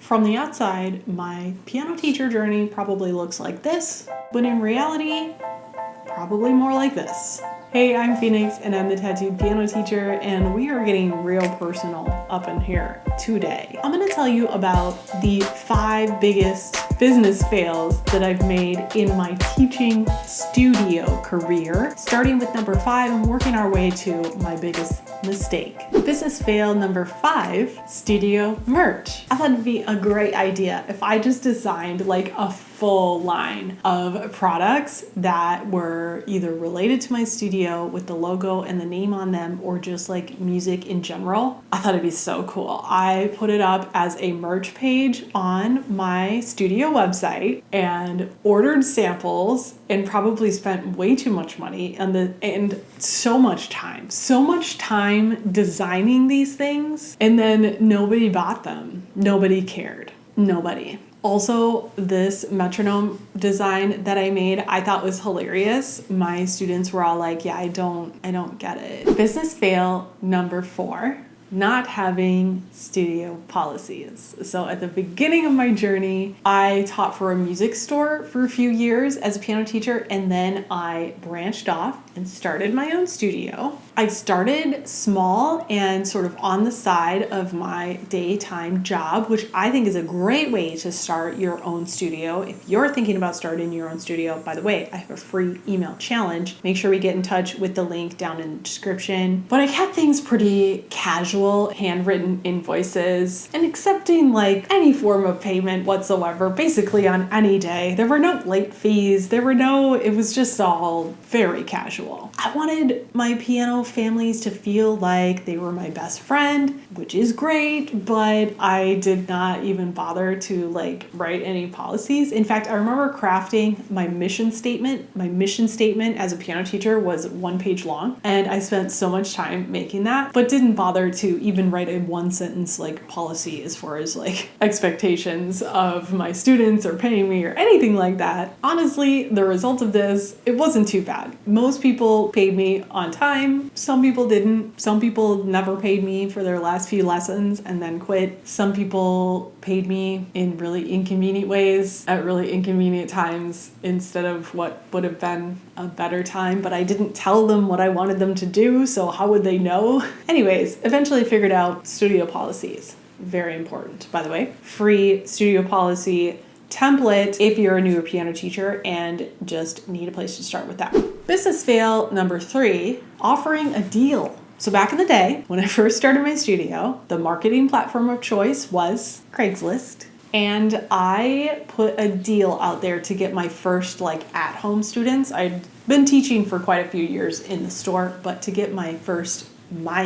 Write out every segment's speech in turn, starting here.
From the outside, my piano teacher journey probably looks like this, but in reality, probably more like this. Hey, I'm Phoenix and I'm the tattooed piano teacher, and we are getting real personal up in here today. I'm gonna tell you about the 5 biggest business fails that I've made in my teaching studio career, starting with number 5 and working our way to my biggest mistake. Business fail number 5, studio merch. I thought it'd be a great idea if I just designed like a full line of products that were either related to my studio with the logo and the name on them, or just like music in general. I thought it'd be so cool. I put it up as a merch page on my studio website and ordered samples and probably spent way too much money and so much time designing these things, and then nobody bought them. Nobody cared. Nobody. Also, this metronome design that I made, I thought was hilarious. My students were all like, yeah, I don't get it. Business fail number 4, not having studio policies. So at the beginning of my journey, I taught for a music store for a few years as a piano teacher, and then I branched off and started my own studio. I started small and sort of on the side of my daytime job, which I think is a great way to start your own studio. If you're thinking about starting your own studio, by the way, I have a free email challenge. Make sure we get in touch with the link down in the description. But I kept things pretty casual, handwritten invoices, and accepting like any form of payment whatsoever, basically on any day. There were no late fees. It was just all very casual. I wanted my piano families to feel like they were my best friend, which is great, but I did not even bother to like write any policies. In fact, I remember crafting my mission statement. My mission statement as a piano teacher was 1 page long, and I spent so much time making that, but didn't bother to even write a 1-sentence like policy as far as like expectations of my students or paying me or anything like that. Honestly, the result of this, it wasn't too bad. Most people paid me on time. Some people didn't. Some people never paid me for their last few lessons and then quit. Some people paid me in really inconvenient ways at really inconvenient times instead of what would have been a better time, but I didn't tell them what I wanted them to do, so how would they know? Anyways, eventually figured out studio policies. Very important, by the way. Free studio policy template if you're a newer piano teacher and just need a place to start with that. Business fail number 3, offering a deal. So back in the day, when I first started my studio, the marketing platform of choice was Craigslist. And I put a deal out there to get my first like at-home students. I'd been teaching for quite a few years in the store, but to get my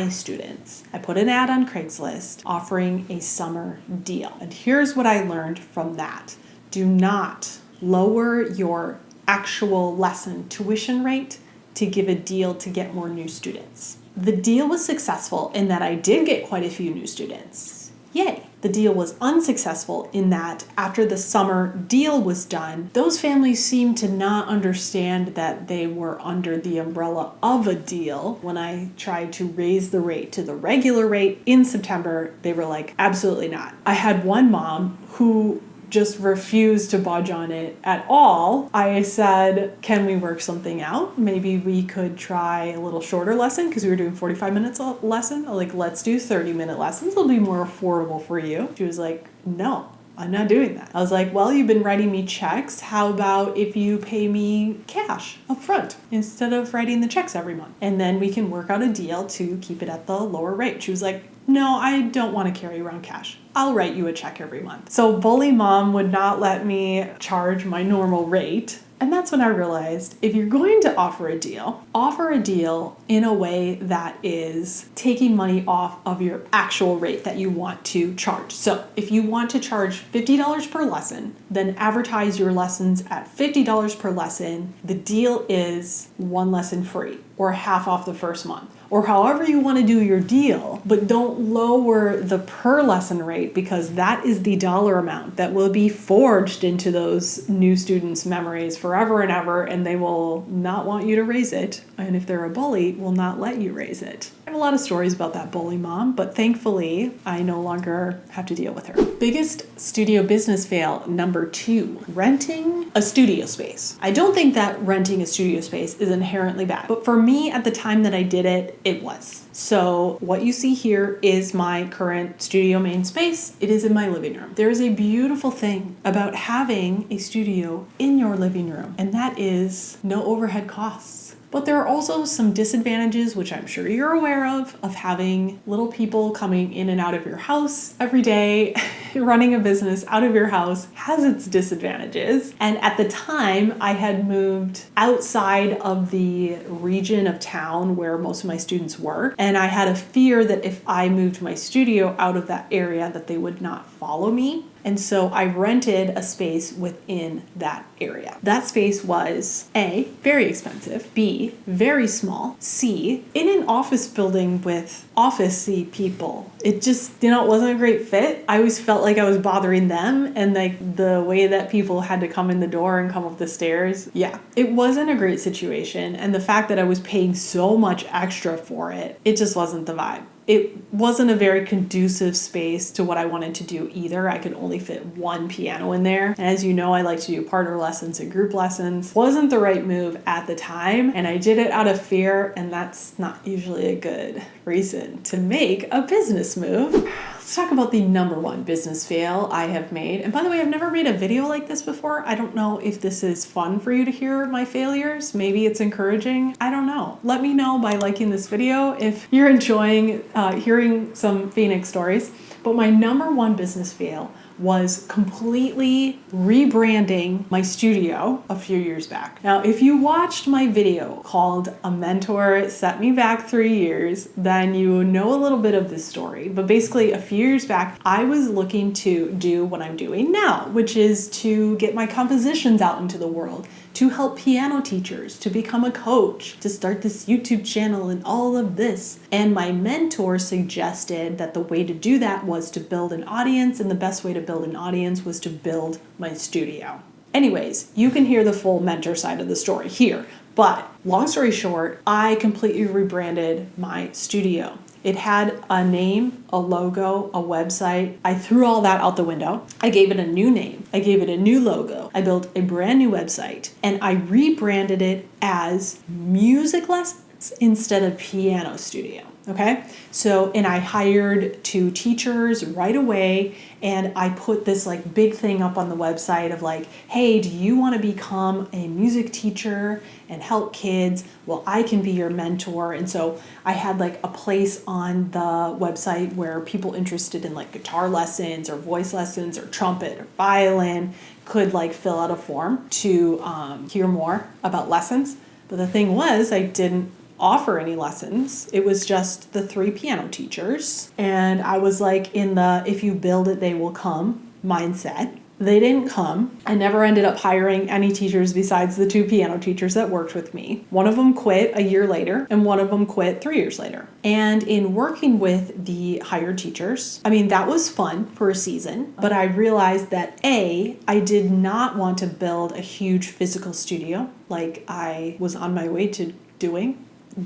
students, I put an ad on Craigslist offering a summer deal. And here's what I learned from that. Do not lower your actual lesson tuition rate to give a deal to get more new students. The deal was successful in that I did get quite a few new students. Yay! The deal was unsuccessful in that after the summer deal was done, those families seemed to not understand that they were under the umbrella of a deal. When I tried to raise the rate to the regular rate in September, they were like, absolutely not. I had one mom who just refused to budge on it at all. I said, can we work something out? Maybe we could try a little shorter lesson because we were doing 45 minutes a lesson. Like, let's do 30-minute lessons. It'll be more affordable for you. She was like, no, I'm not doing that. I was like, well, you've been writing me checks. How about if you pay me cash up front instead of writing the checks every month? And then we can work out a deal to keep it at the lower rate. She was like, no, I don't want to carry around cash. I'll write you a check every month. So bully mom would not let me charge my normal rate. And that's when I realized if you're going to offer a deal in a way that is taking money off of your actual rate that you want to charge. So if you want to charge $50 per lesson, then advertise your lessons at $50 per lesson. The deal is 1 lesson free or half off the first month, or however you want to do your deal, but don't lower the per lesson rate, because that is the dollar amount that will be forged into those new students' memories forever and ever, and they will not want you to raise it. And if they're a bully, will not let you raise it. have a lot of stories about that bully mom, but thankfully I no longer have to deal with her. Biggest studio business fail number 2, renting a studio space. I don't think that renting a studio space is inherently bad, but for me at the time that I did it, it was. So what you see here is my current studio main space. It is in my living room. There is a beautiful thing about having a studio in your living room, and that is no overhead costs. But there are also some disadvantages, which I'm sure you're aware of having little people coming in and out of your house every day. Running a business out of your house has its disadvantages. And at the time, I had moved outside of the region of town where most of my students were. And I had a fear that if I moved my studio out of that area, that they would not follow me. And so I rented a space within that area. That space was A, very expensive, B, very small, C, in an office building with office-y people. It just, it wasn't a great fit. I always felt like I was bothering them, and like the way that people had to come in the door and come up the stairs. Yeah, it wasn't a great situation. And the fact that I was paying so much extra for it, it just wasn't the vibe. It wasn't a very conducive space to what I wanted to do either. I could only fit one piano in there. And as you know, I like to do partner lessons and group lessons. Wasn't the right move at the time. And I did it out of fear. And that's not usually a good reason to make a business move. Let's talk about the number 1 business fail I have made. And by the way, I've never made a video like this before. I don't know if this is fun for you to hear my failures. Maybe it's encouraging. I don't know. Let me know by liking this video if you're enjoying hearing some Phoenix stories. But my number 1 business fail was completely rebranding my studio a few years back. Now, if you watched my video called A Mentor Set Me Back 3 Years, then you know a little bit of this story. But basically, a few years back, I was looking to do what I'm doing now, which is to get my compositions out into the world, to help piano teachers, to become a coach, to start this YouTube channel and all of this. And my mentor suggested that the way to do that was to build an audience, and the best way to build an audience was to build my studio. Anyways, you can hear the full mentor side of the story here. But long story short, I completely rebranded my studio. It had a name, a logo, a website. I threw all that out the window. I gave it a new name. I gave it a new logo. I built a brand new website, and I rebranded it as Music Lessons instead of Piano Studio. Okay, so, and I hired 2 teachers right away, and I put this like big thing up on the website of like, hey, do you want to become a music teacher and help kids? Well, I can be your mentor. And so I had like a place on the website where people interested in like guitar lessons or voice lessons or trumpet or violin could like fill out a form to hear more about lessons. But the thing was, I didn't offer any lessons. It was just the 3 piano teachers. And I was like in the if you build it, they will come mindset. They didn't come. I never ended up hiring any teachers besides the 2 piano teachers that worked with me. One of them quit a year later, and one of them quit 3 years later. And in working with the hired teachers, I mean, that was fun for a season, but I realized that A, I did not want to build a huge physical studio like I was on my way to doing.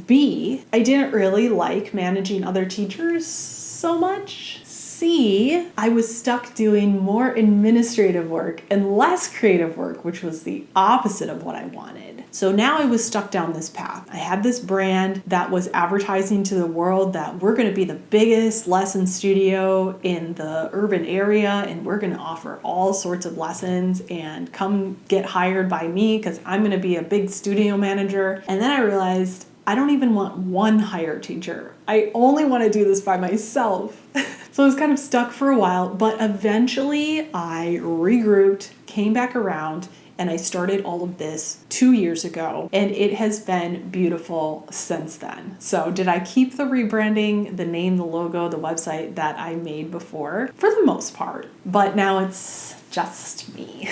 B, I didn't really like managing other teachers so much. C, I was stuck doing more administrative work and less creative work, which was the opposite of what I wanted. So now I was stuck down this path. I had this brand that was advertising to the world that we're going to be the biggest lesson studio in the urban area, and we're going to offer all sorts of lessons, and come get hired by me because I'm going to be a big studio manager. And then I realized I don't even want one hired teacher. I only want to do this by myself. So I was kind of stuck for a while, but eventually I regrouped, came back around, and I started all of this 2 years ago, and it has been beautiful since then. So did I keep the rebranding, the name, the logo, the website that I made before? For the most part, but now it's just me.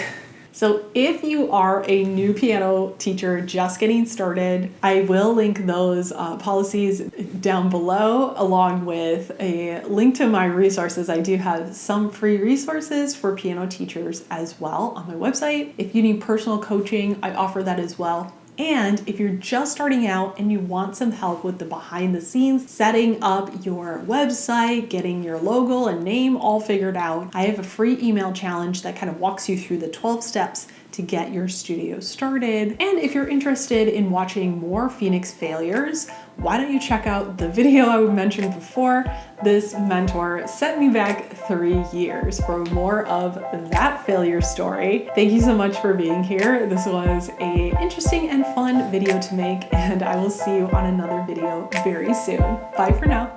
So if you are a new piano teacher just getting started, I will link those policies down below, along with a link to my resources. I do have some free resources for piano teachers as well on my website. If you need personal coaching, I offer that as well. And if you're just starting out and you want some help with the behind the scenes, setting up your website, getting your logo and name all figured out, I have a free email challenge that kind of walks you through the 12 steps to get your studio started. And if you're interested in watching more Phoenix failures, why don't you check out the video I mentioned before? This mentor set me back 3 years for more of that failure story. Thank you so much for being here. This was an interesting and fun video to make, and I will see you on another video very soon. Bye for now.